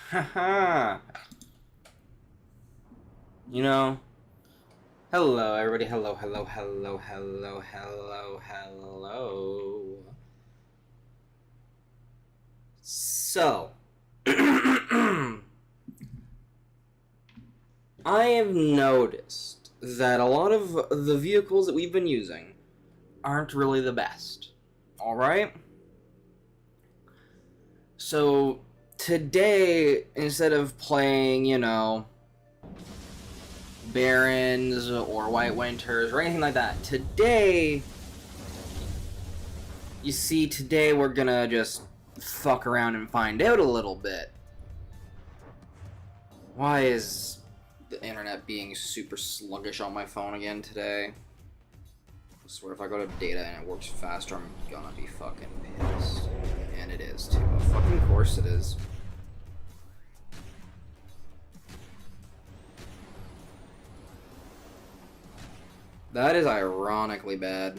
Haha. You know, hello everybody, hello, hello, hello, hello, hello, hello. So, I have noticed that a lot of the vehicles that we've been using aren't really the best. Alright? So, today, instead of playing, Barons or White Winters or anything like that, today we're gonna just fuck around and find out a little bit. Why is the internet being super sluggish on my phone again today? I swear if I go to data and it works faster, I'm gonna be fucking pissed. And it is too. Of fucking course it is. That is ironically bad.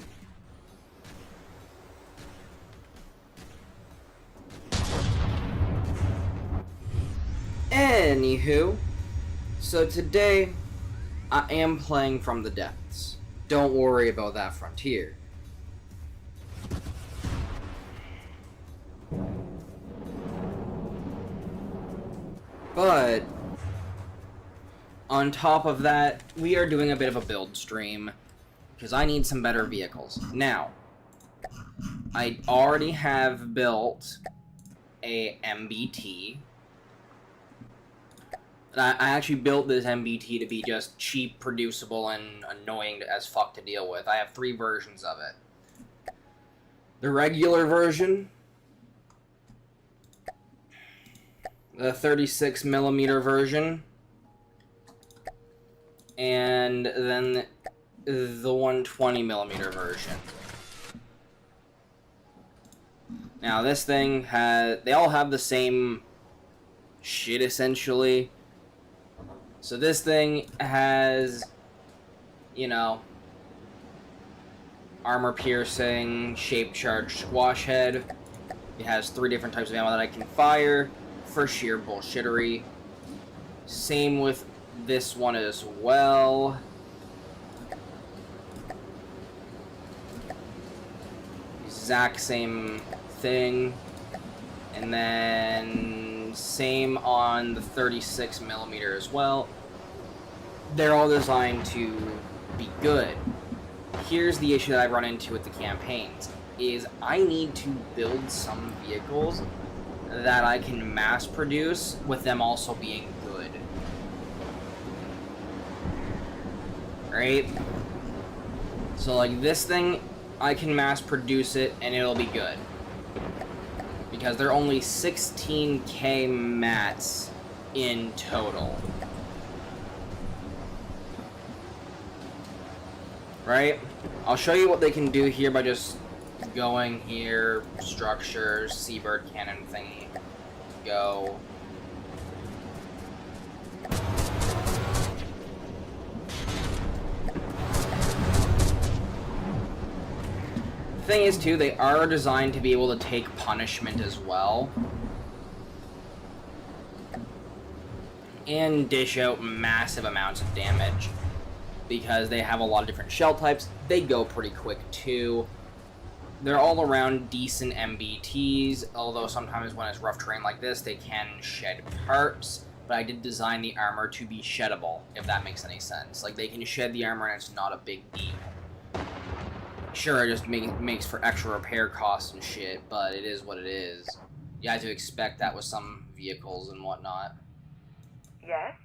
Anywho, so today I am playing from the depths. Don't worry about that frontier. But on top of that, we are doing a bit of a build stream because I need some better vehicles. Now, I already have built a MBT. I actually built this MBT to be just cheap, producible, and annoying as fuck to deal with. I have 3 versions of it. The regular version, the 36mm version, and then the 120mm version. Now this thing they all have the same shit essentially. So this thing has, armor piercing, shape charge squash head. It has 3 different types of ammo that I can fire for sheer bullshittery. Same with this one as well. Exact same thing. And then same on the 36mm as well. They're all designed to be good. Here's the issue that I run into with the campaigns, is I need to build some vehicles that I can mass produce with them also being good. Right? So like this thing, I can mass produce it and it'll be good. Because they're only 16k mats in total. Right? I'll show you what they can do here by just going here, structures, seabird cannon thingy, go. The thing is too, they are designed to be able to take punishment as well. And dish out massive amounts of damage. Because they have a lot of different shell types, they go pretty quick too. They're all around decent MBTs, although sometimes when it's rough terrain like this, they can shed parts. But I did design the armor to be sheddable, if that makes any sense. Like, they can shed the armor and it's not a big deal. Sure, it just makes for extra repair costs and shit, but it is what it is. You have to expect that with some vehicles and whatnot. Yes?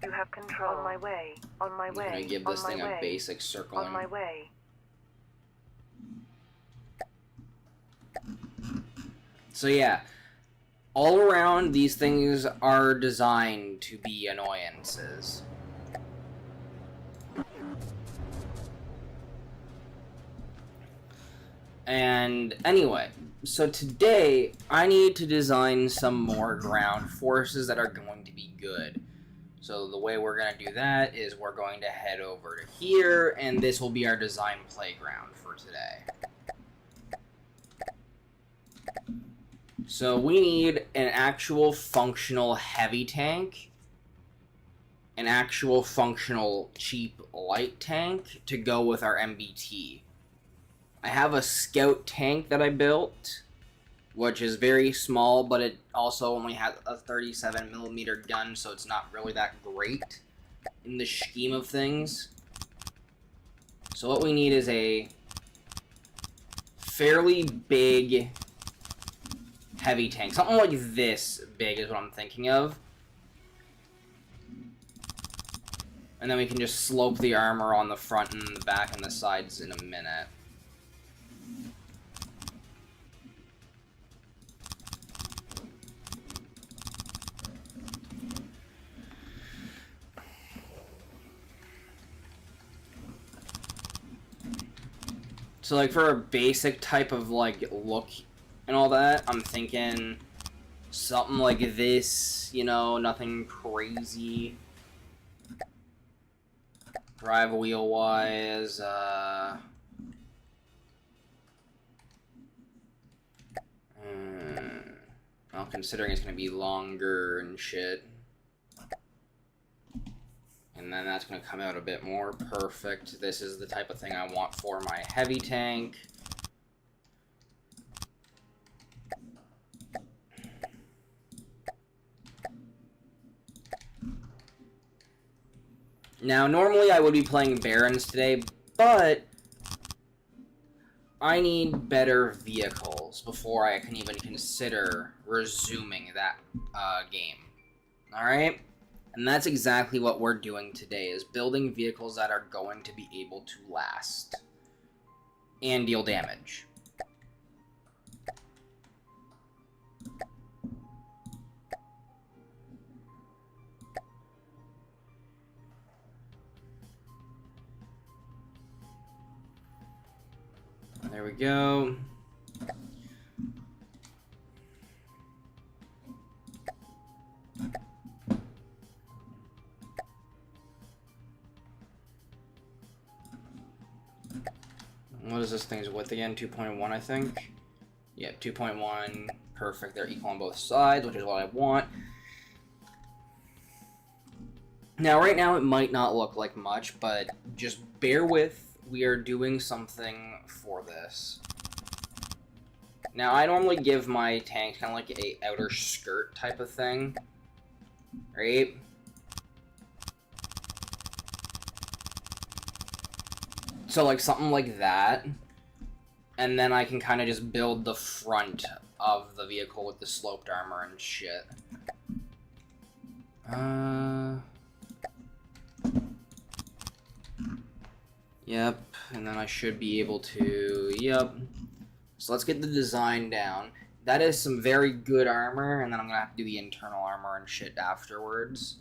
You have control. On my way. On my way. I'm gonna give this thing a basic circling. On my way. So yeah, all around these things are designed to be annoyances. And anyway, so today I need to design some more ground forces that are going to be good. So the way we're going to do that is we're going to head over to here, and this will be our design playground for today. So we need an actual functional heavy tank, an actual functional cheap light tank to go with our MBT. I have a scout tank that I built, which is very small, but it also only has a 37mm gun, so it's not really that great in the scheme of things. So what we need is a fairly big heavy tank. Something like this big is what I'm thinking of. And then we can just slope the armor on the front and the back and the sides in a minute. So, like, for a basic type of, like, look and all that, I'm thinking something like this, you know, nothing crazy. Drive wheel-wise, well, considering it's going to be longer and shit. And then that's going to come out a bit more perfect. This is the type of thing I want for my heavy tank. Now, normally I would be playing Barons today, but I need better vehicles before I can even consider resuming that game. Alright? And that's exactly what we're doing today, is building vehicles that are going to be able to last and deal damage. There we go. What is this thing's width again? 2.1, I think. Yeah, 2.1. Perfect. They're equal on both sides, which is what I want. Now, right now, it might not look like much, but just bear with. We are doing something for this. Now, I normally give my tanks kind of like a outer skirt type of thing, right? So, like, something like that. And then I can kind of just build the front of the vehicle with the sloped armor and shit. Yep, and then I should be able to, yep. So let's get the design down. That is some very good armor, and then I'm gonna have to do the internal armor and shit afterwards.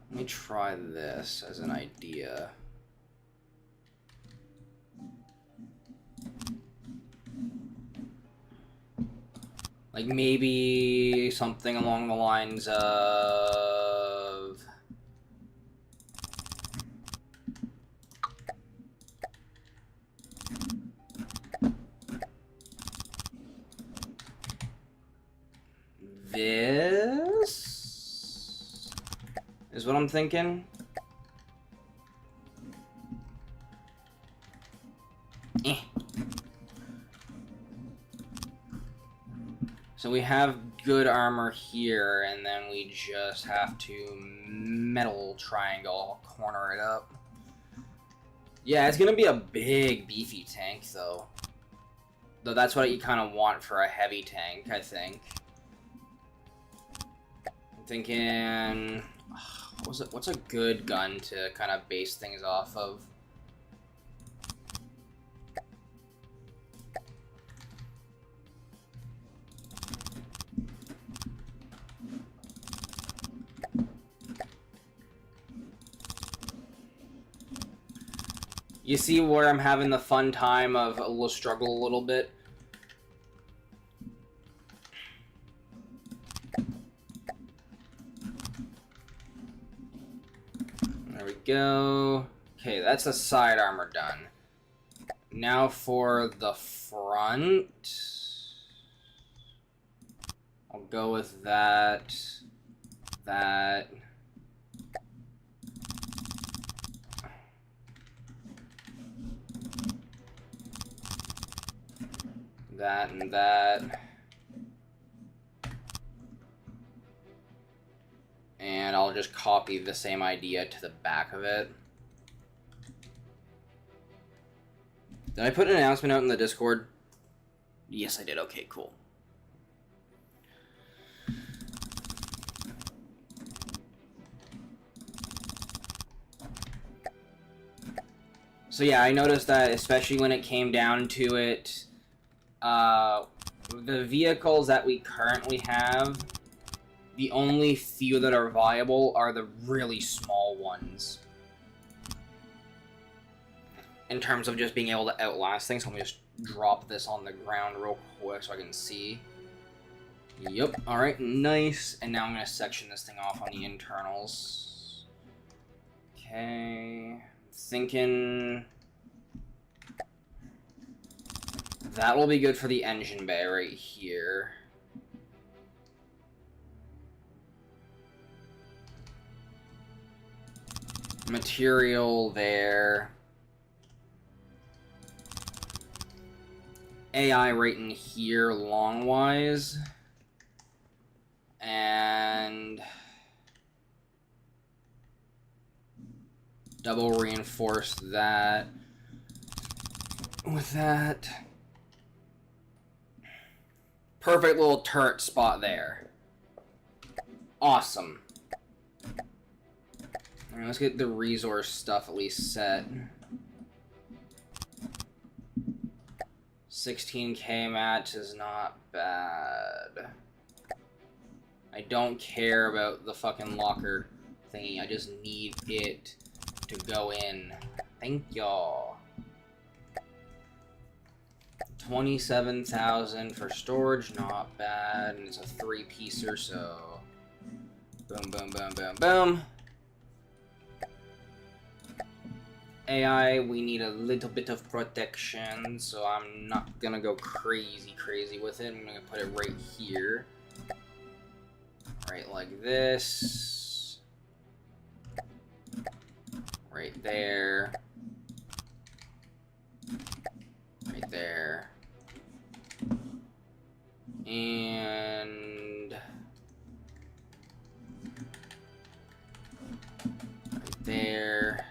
Let me try this as an idea. Like, maybe something along the lines of... this is what I'm thinking. So we have good armor here, and then we just have to metal triangle corner it up. Yeah, it's gonna be a big, beefy tank, though. Though that's what you kind of want for a heavy tank, I think. I'm thinking... what's a good gun to kind of base things off of? You see where I'm having the fun time of a little struggle a little bit? There we go. Okay, that's the side armor done. Now for the front. I'll go with that. That. That and that. And I'll just copy the same idea to the back of it. Did I put an announcement out in the Discord? Yes, I did. Okay, cool. So yeah, I noticed that especially when it came down to it, the vehicles that we currently have, the only few that are viable are the really small ones. In terms of just being able to outlast things, so let me just drop this on the ground real quick so I can see. Yep, alright, nice. And now I'm going to section this thing off on the internals. Okay, thinking that will be good for the engine bay right here. Material there. AI right in here long-wise. And double reinforce that with that. Perfect little turret spot there. Awesome. Alright, let's get the resource stuff at least set. 16k match is not bad. I don't care about the fucking locker thingy. I just need it to go in. Thank y'all. 27,000 for storage, not bad. And it's a 3-piecer, so boom, boom, boom, boom, boom. AI, we need a little bit of protection, so I'm not gonna go crazy with it. I'm gonna put it right here. Right like this. Right there. Right there. And right there.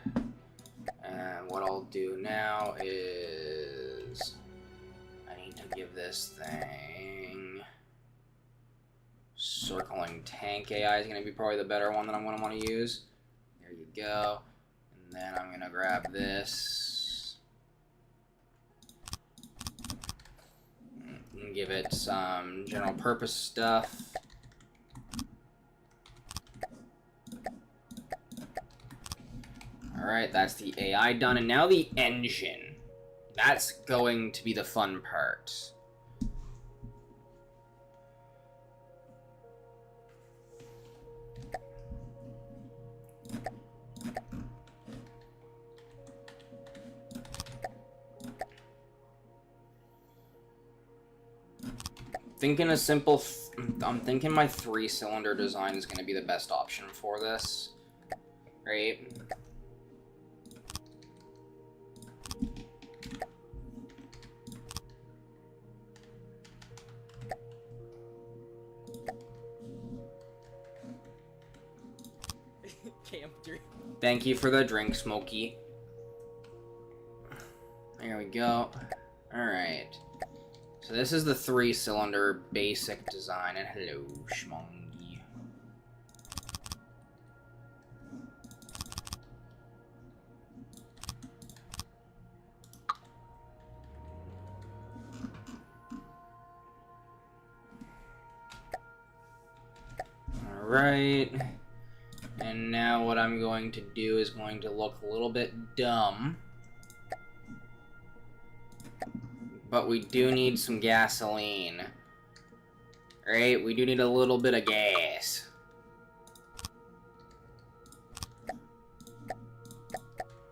And what I'll do now is I need to give this thing circling tank AI is going to be probably the better one that I'm going to want to use. There you go. And then I'm going to grab this and give it some general purpose stuff. Alright, that's the AI done, and now the engine. That's going to be the fun part. I'm thinking my 3-cylinder design is going to be the best option for this. Right? Thank you for the drink, Smokey. There we go. Alright. So this is the 3-cylinder basic design, and hello, Schmongi. Alright. And now what I'm going to do is going to look a little bit dumb. But we do need some gasoline. Right? We do need a little bit of gas.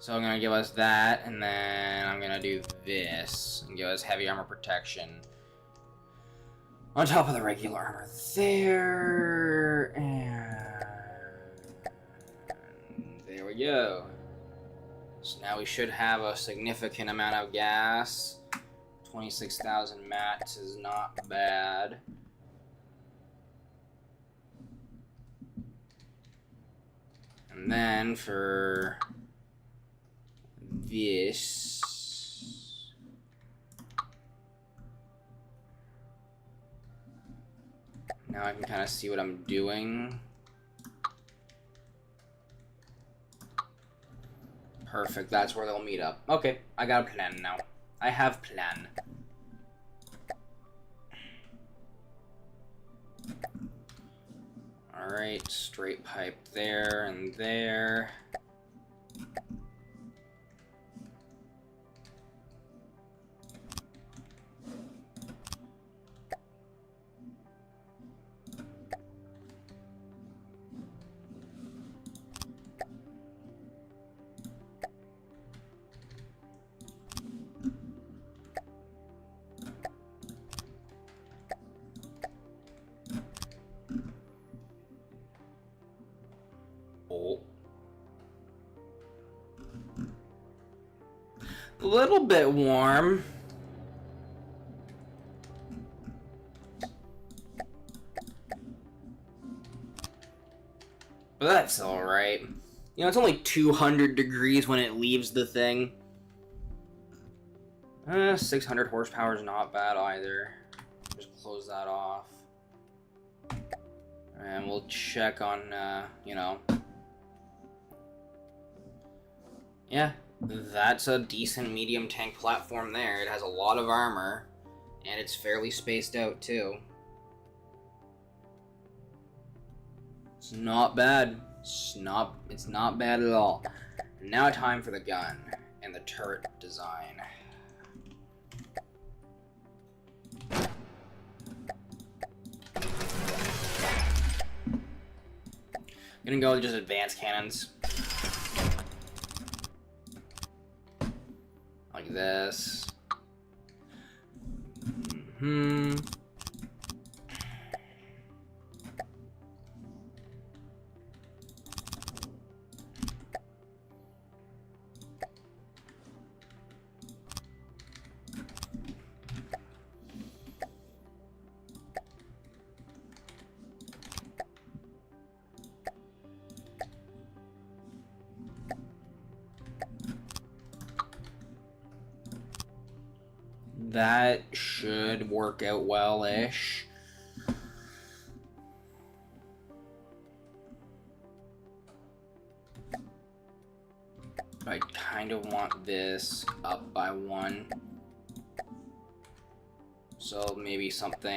So I'm gonna give us that, and then I'm gonna do this and give us heavy armor protection on top of the regular armor there, and there we go. So now we should have a significant amount of gas. 26,000 mats is not bad. And then for this, now I can kind of see what I'm doing. Perfect, that's where they'll meet up. Okay, I got a plan now. I have plan. Alright, straight pipe there and there. A little bit warm. But that's alright. You know, it's only 200 degrees when it leaves the thing. 600 horsepower is not bad either. Just close that off. And we'll check on, you know. Yeah, that's a decent medium tank platform there. It has a lot of armor, and it's fairly spaced out too. It's not bad. It's not bad at all. Now time for the gun and the turret design. I'm gonna go with just advanced cannons. Like this. That should work out well-ish. I kind of want this up by 1. So maybe something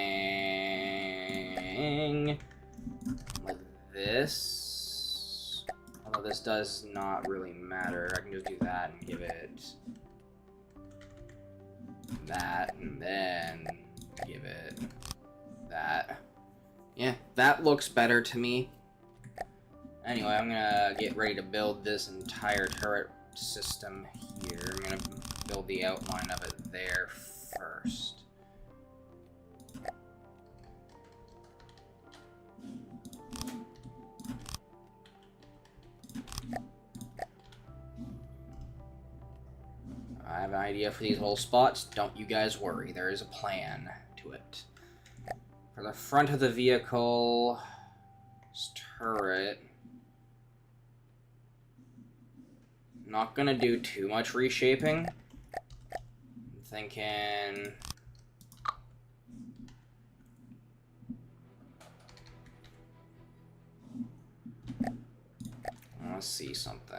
like this. Although this does not really matter. I can just do that and give it that, and then give it that. Yeah, that looks better to me. Anyway, I'm gonna get ready to build this entire turret system here. I'm gonna build the outline of it there first. I have an idea for these little spots. Don't you guys worry. There is a plan to it. For the front of the vehicle, this turret. Not gonna do too much reshaping. I'm thinking. Let's see something.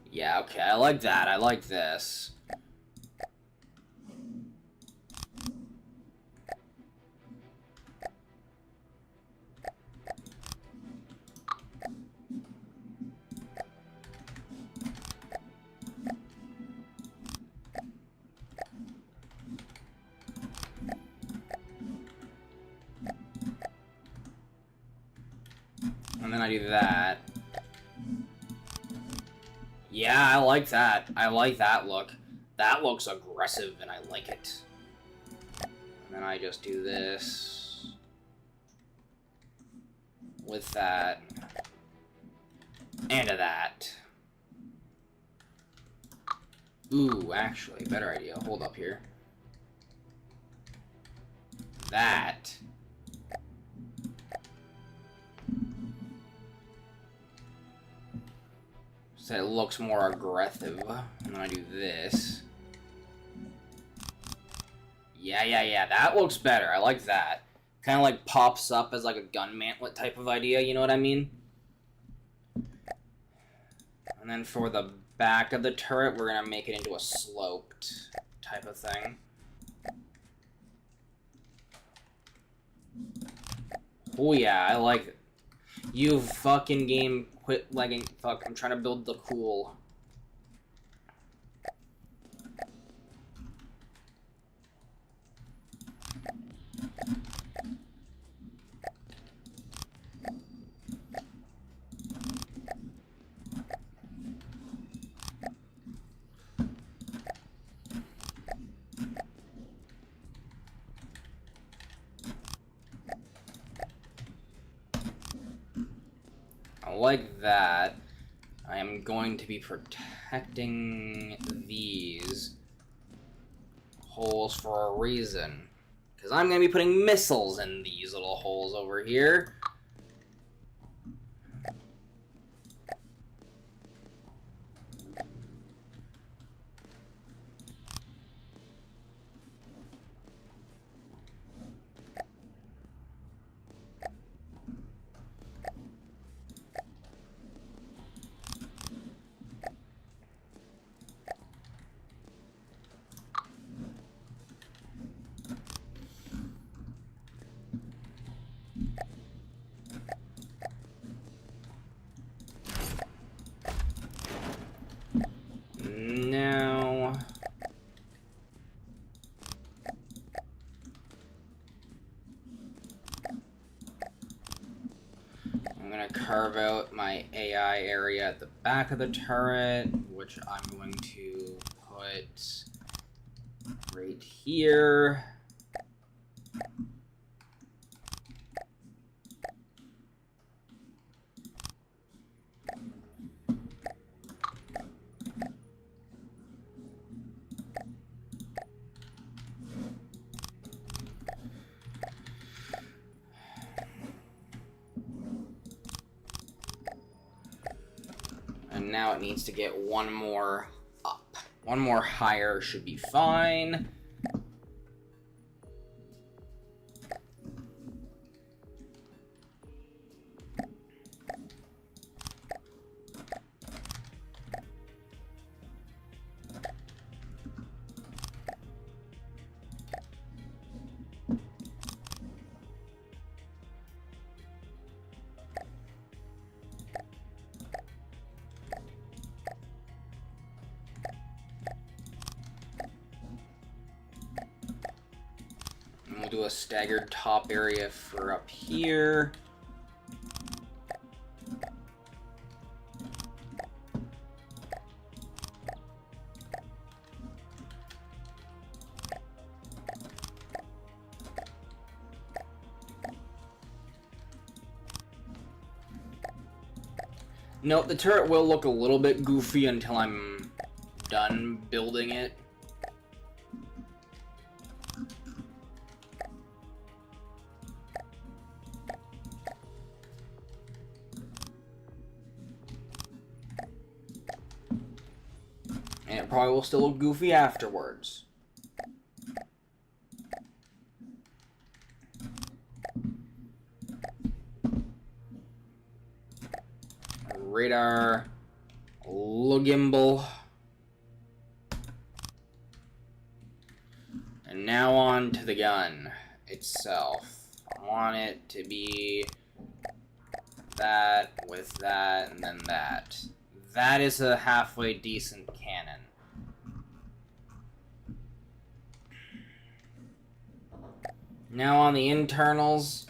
Yeah, okay, I like that. I like this. I do that. Yeah, I like that. I like that look. That looks aggressive, and I like it. And then I just do this with that and that. Ooh, actually, better idea. Hold up here. That. So it looks more aggressive. And then I do this. Yeah. That looks better. I like that. Kind of like pops up as like a gun mantlet type of idea. You know what I mean? And then for the back of the turret, we're going to make it into a sloped type of thing. Oh yeah, I like it. You fucking game, quit lagging. Fuck, I'm trying to build the cool. I like that. I am going to be protecting these holes for a reason. Because I'm going to be putting missiles in these little holes over here. Now, I'm going to carve out my AI area at the back of the turret, which I'm going to put right here. And now it needs to get one more up. One more higher should be fine. And we'll do a staggered top area for up here. Note, the turret will look a little bit goofy until I'm done building it. And it probably will still look goofy afterwards. Radar, gimbal, and now on to the gun itself. I want it to be that with that and then that. That is a halfway decent cannon. Now on the internals,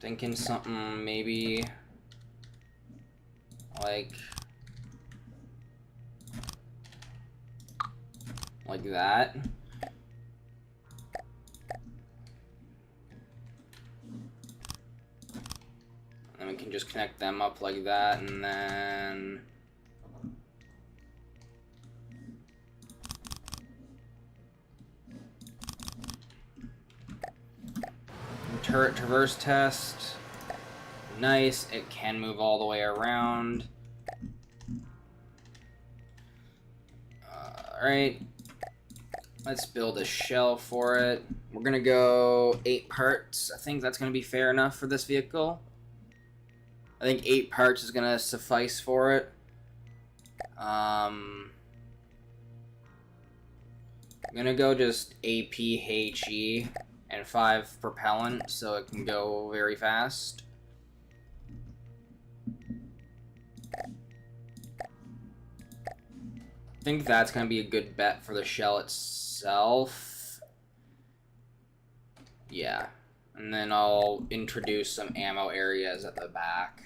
Thinking something maybe like that. And we can just connect them up like that, and then turret traverse test. Nice, it can move all the way around. Alright, let's build a shell for it. We're gonna go 8 parts. I think that's gonna be fair enough for this vehicle. I think 8 parts is gonna suffice for it. I'm gonna go just APHE and 5 propellant so it can go very fast. I think that's going to be a good bet for the shell itself. Yeah. And then I'll introduce some ammo areas at the back.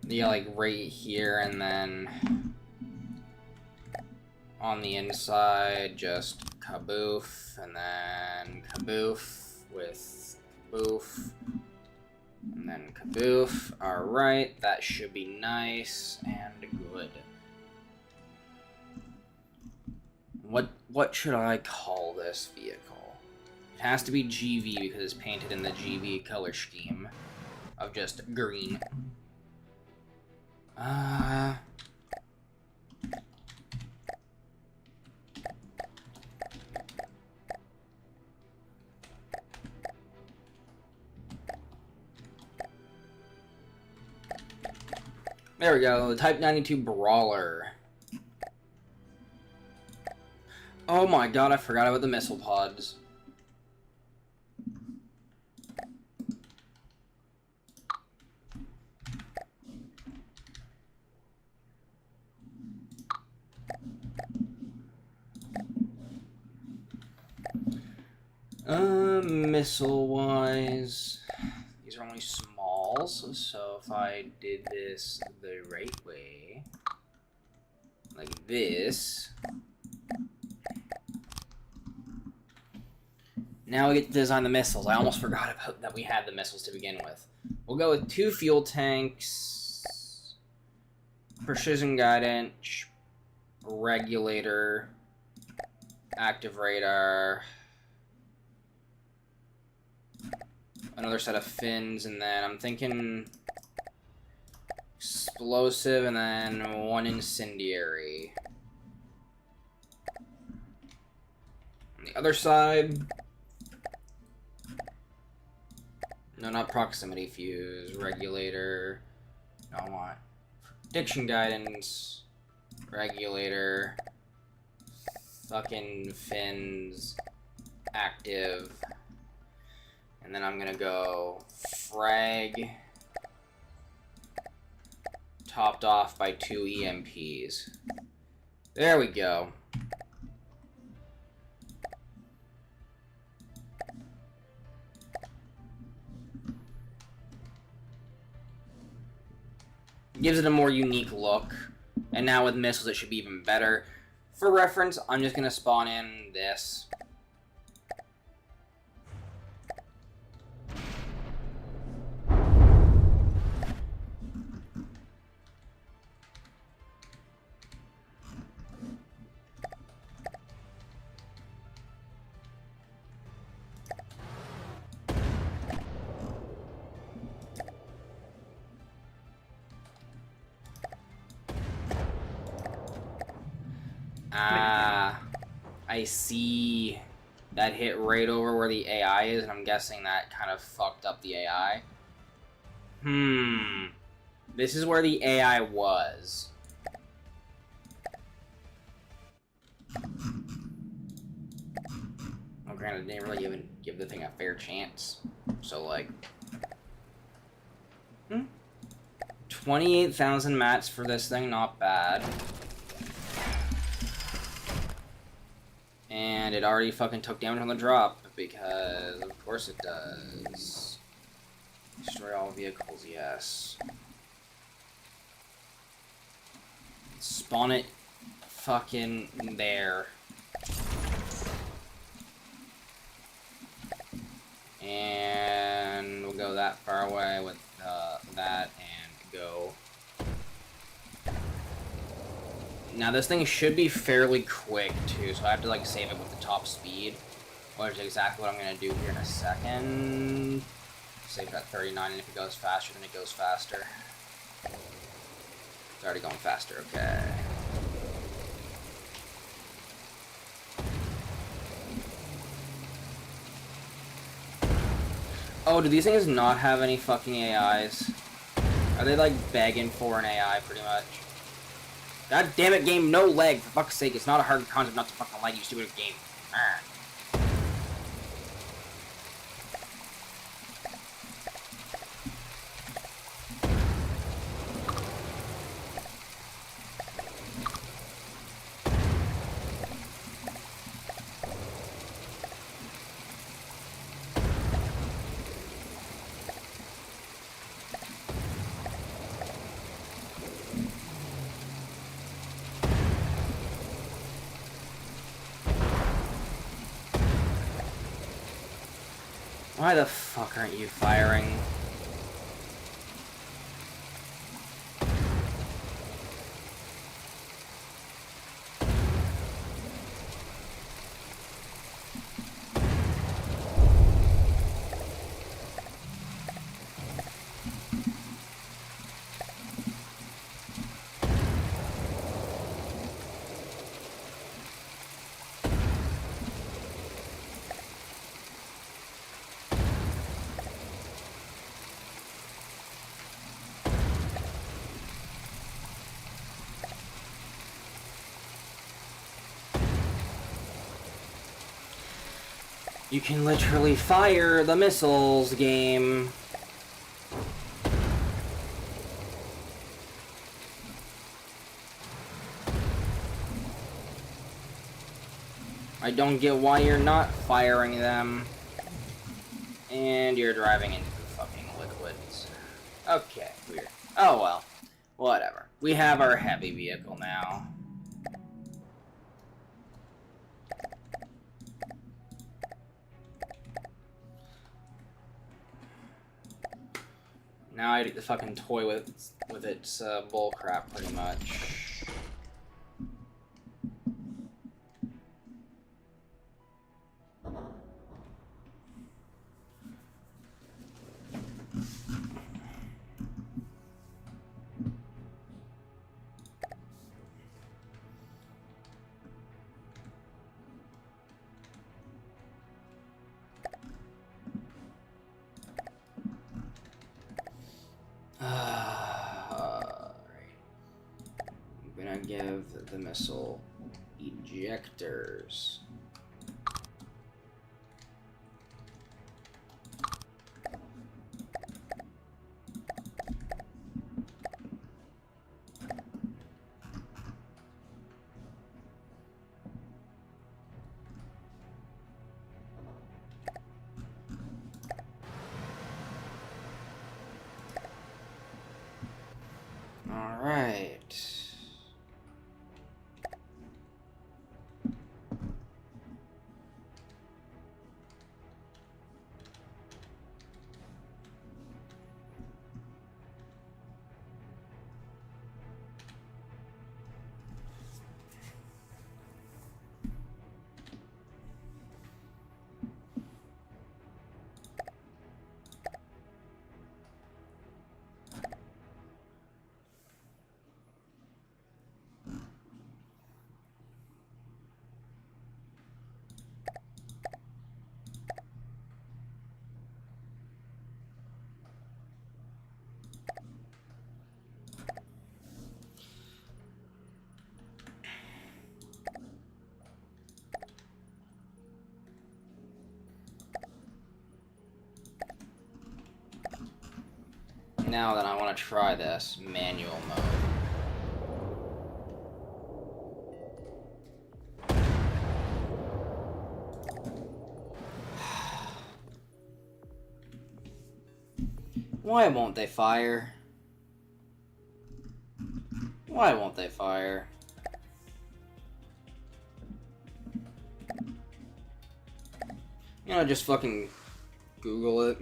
Yeah, like right here, and then on the inside, just kaboof, and then kaboof with kaboof, and then kaboof. Alright, that should be nice and good. What should I call this vehicle? It has to be GV because it's painted in the GV color scheme of just green. There we go, the Type 92 Brawler. Oh my god, I forgot about the missile pods. Missile-wise, these are only smalls, so if I did this the right way, like this, now we get to design the missiles. I almost forgot about that we had the missiles to begin with. We'll go with 2 fuel tanks, precision guidance, regulator, active radar, another set of fins, and then I'm thinking explosive, and then 1 incendiary. On the other side, no, not proximity fuse, regulator. No, I want prediction guidance, regulator, fucking fins, active. And then I'm gonna go frag, topped off by 2 EMPs. There we go. Gives it a more unique look. And now with missiles it should be even better. For reference, I'm just gonna spawn in this. Ah, I see. That hit right over where the AI is, and I'm guessing that kind of fucked up the AI. This is where the AI was. Well, granted, they didn't really even give the thing a fair chance. So, like... 28,000 mats for this thing, not bad. And it already fucking took damage on the drop, because of course it does. Destroy all vehicles, yes. Spawn it fucking there. And we'll go that far away with that and go. Now this thing should be fairly quick too, so I have to like save it with the top speed, which is exactly what I'm gonna do here in a second. Save it at 39, and if it goes faster, then it goes faster. It's already going faster, okay. Oh, do these things not have any fucking AIs? Are they like begging for an AI pretty much? God damn it, game, no lag, for fuck's sake. It's not a hard concept not to fucking lag, you stupid game. Arrgh. Why the fuck aren't you firing? You can literally fire the missiles, game. I don't get why you're not firing them. And you're driving into fucking liquids. Okay, weird. Oh well. Whatever. We have our heavy vehicle now. Now I get to fucking toy with its bull crap pretty much. I'm gonna give the missile ejectors. All right. Now then, I want to try this manual mode. Why won't they fire? Why won't they fire? You know, just fucking Google it.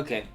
Okay.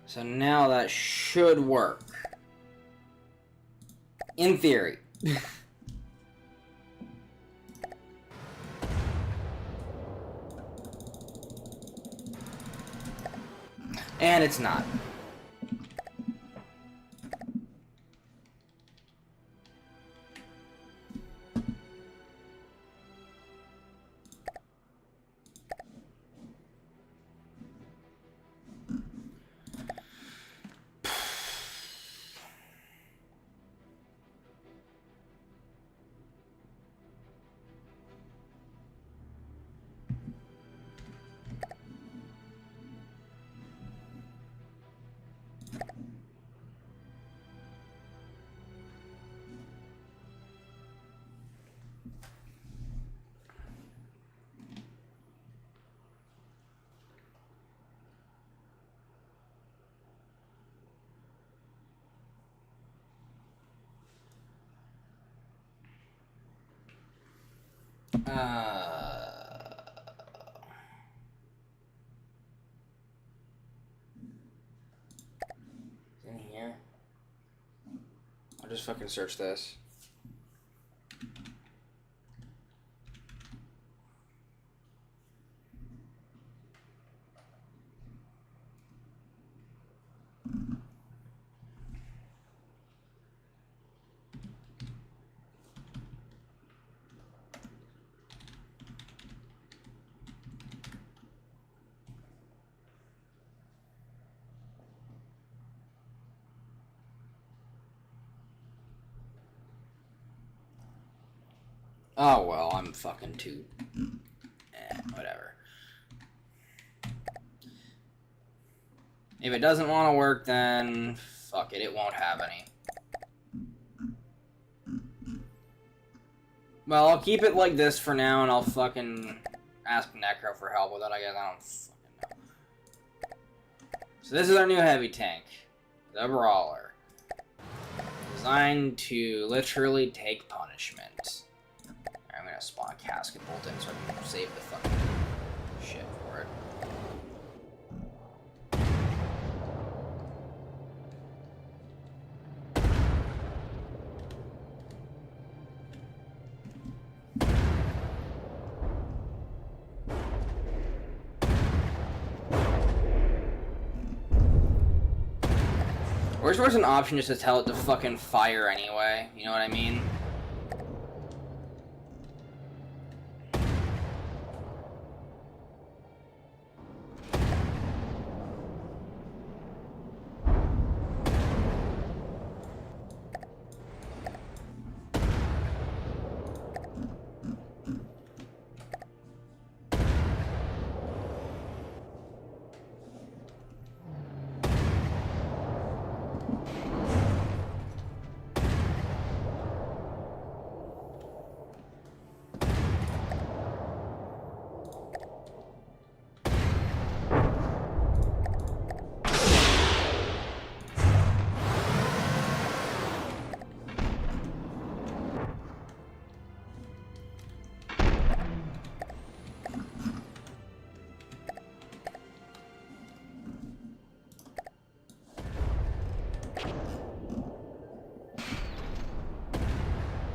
So now that should work. In theory. And it's not. In here. I'll just fucking search this. Oh, well, I'm fucking too... whatever. If it doesn't want to work, then... fuck it, it won't have any. Well, I'll keep it like this for now, and I'll fucking ask Necro for help with it, I guess. I don't fucking know. So this is our new heavy tank. The Brawler. Designed to literally take punishment. I'm gonna spawn a casket bolt in so I can save the fucking shit for it. Or is there an option just to tell it to fucking fire anyway? You know what I mean?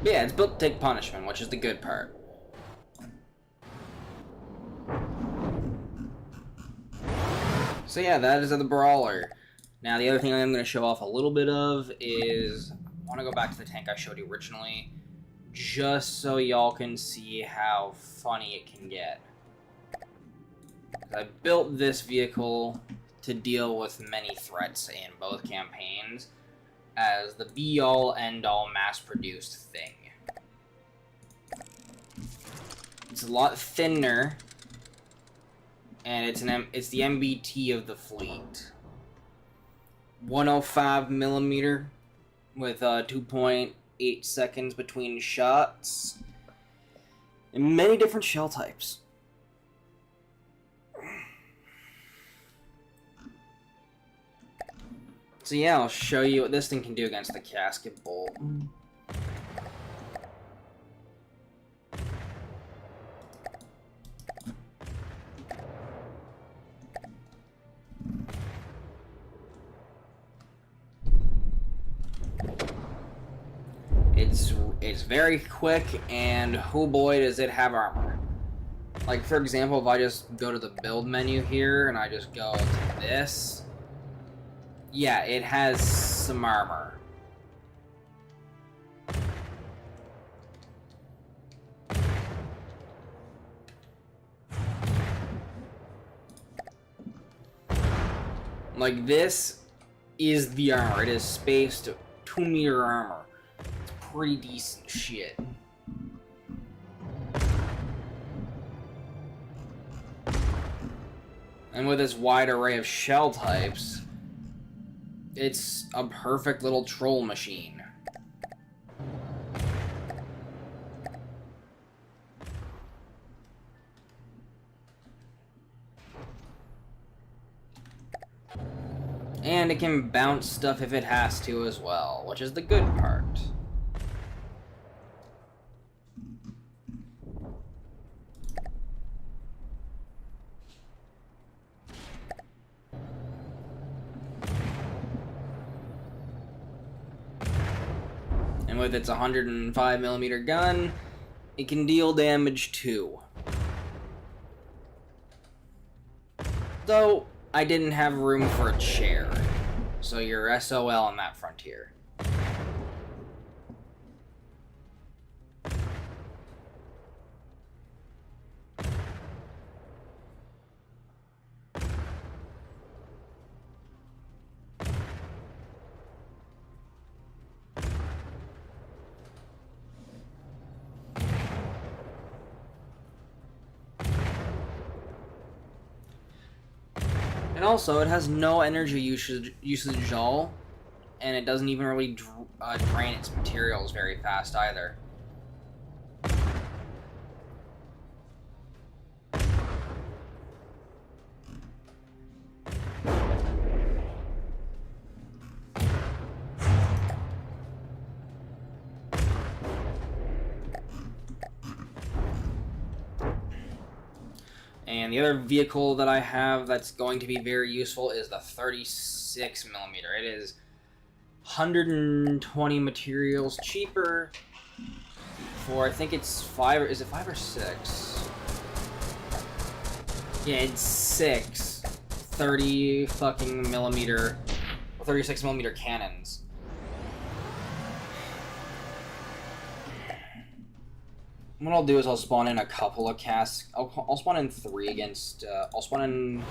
But yeah, it's built to take punishment, which is the good part. So yeah, that is the Brawler. Now the other thing I'm going to show off a little bit of is, I want to go back to the tank I showed you originally, just so y'all can see how funny it can get. I built this vehicle to deal with many threats in both campaigns as the be-all, end-all, mass-produced thing. It's a lot thinner, and it's the MBT of the fleet. 105mm with 2.8 seconds between shots, and many different shell types. So yeah, I'll show you what this thing can do against the casket bolt. It's very quick, and oh boy does it have armor. Like, for example, if I just go to the build menu here and I just go to this, yeah, it has some armor. Like, this is the armor. It is spaced 2-meter armor. It's pretty decent shit. And with this wide array of shell types, it's a perfect little troll machine. And it can bounce stuff if it has to as well, which is the good part. And with its 105mm gun, it can deal damage too. Though, I didn't have room for a chair, so you're SOL on that frontier. And also, it has no energy usage at all, and it doesn't even really drain its materials very fast either. And the other vehicle that I have that's going to be very useful is the 36mm. It is 120 materials cheaper for, I think it's 5, is it 5 or 6? Yeah, it's 6 30 fucking millimeter, 36mm cannons. What I'll do is I'll spawn in a couple of casts. I'll spawn in 3 against. I'll spawn in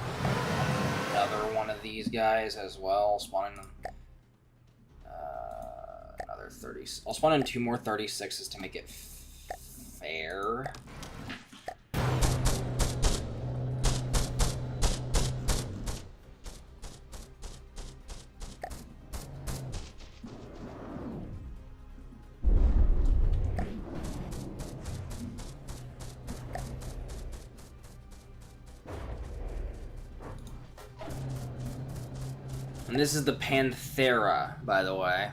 another one of these guys as well. I'll spawn in another 30. I'll spawn in 2 more 36s to make it fair. And this is the Panthera, by the way.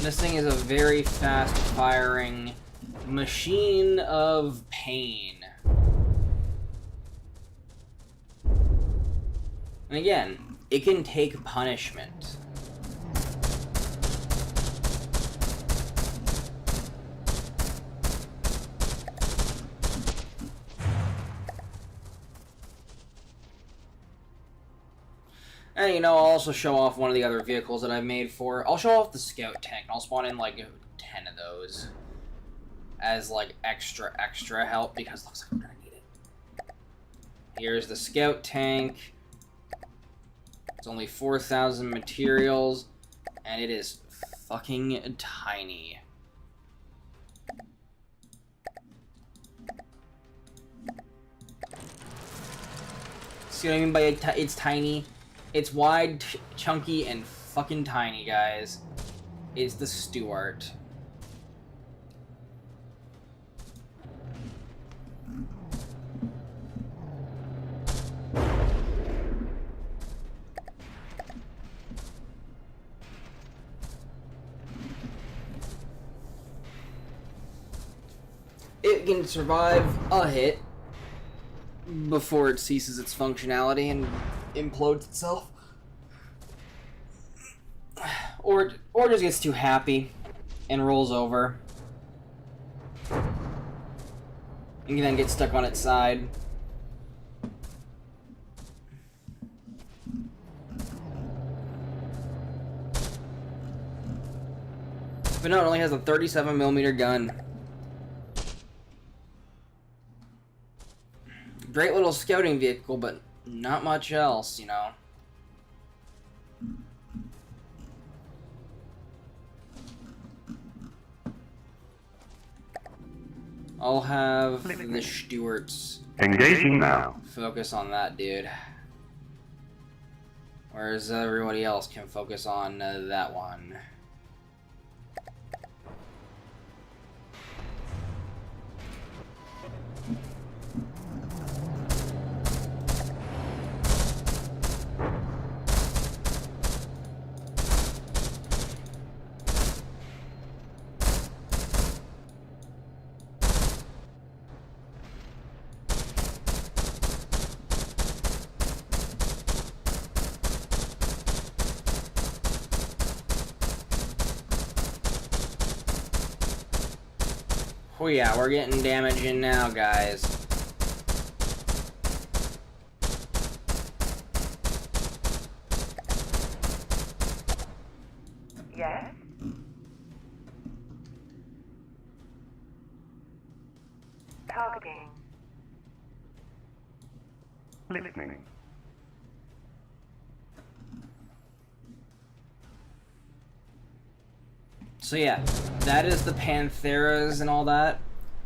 This thing is a very fast-firing machine of pain. And again, it can take punishment. And, you know, I'll also show off one of the other vehicles that I've made for... I'll show off the scout tank, and I'll spawn in, like, 10 of those. As, like, extra help, because it looks like I'm gonna need it. Here's the scout tank. It's only 4,000 materials, and it is fucking tiny. See what I mean by it's tiny? It's wide, chunky, and fucking tiny, guys. It's the Stuart. It can survive a hit before it ceases its functionality and implodes itself. Or just gets too happy and rolls over. And then gets stuck on its side. But no, it only has a 37mm gun. Great little scouting vehicle, but not much else, you know. I'll have the Stuarts Engaging now. focus on that dude. Whereas everybody else can focus on that one. Oh yeah, we're getting damage in now, guys. Yes? Targeting. Listening. So yeah, that is the Pantheras and all that.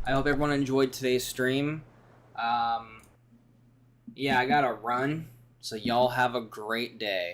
I hope everyone enjoyed today's stream. Yeah, I gotta run, so y'all have a great day.